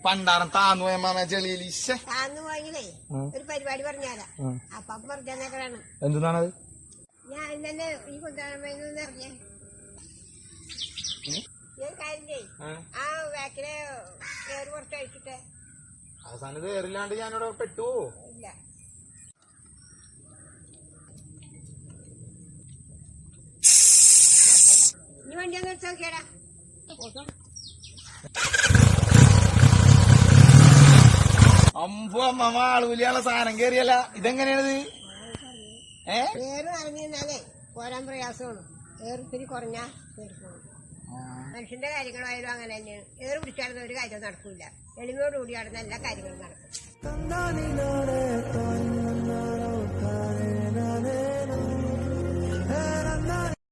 പണ്ടാരം താന്നു പോയ മാമ ചെളിയിൽ താന്നു പോയെങ്കിലേ ഒരു പരിപാടി പറഞ്ഞാലാ അപ്പൊ പറഞ്ഞേക്കടാണ്. എന്താണ് ഞാൻ തന്നെ ഈ കൊണ്ടാണെന്ന് അറിഞ്ഞേ കാര്യം ചെയ്. ആ ബാക്കിലെ കയറി കുറച്ച് കഴിച്ചിട്ട് അവസാനം കയറില്ലാണ്ട് ഞാനിവിടെ പെട്ടു. ഇല്ല ഇനി വണ്ടി ഒന്ന് എടുത്ത് നോക്കിയാടാ. അമ്പോ അമ്മ ആളുകൂലിയുള്ള സാധനം കയറിയല്ല. ഇതെങ്ങനെയാണിത്? ഏറ് ഇറങ്ങിയെന്നാലേ പോരാൻ പ്രയാസമാണ്. ഏറിത്തിരി കുറഞ്ഞാ കയറിപ്പോകും. മനുഷ്യന്റെ കാര്യങ്ങളായാലും അങ്ങനെ തന്നെയാണ്. ഏറ് പിടിച്ചാടുന്ന ഒരു കാര്യം നടക്കൂല. എളിമയോടുകൂടി നടന്ന എല്ലാ കാര്യങ്ങളും നടക്കും.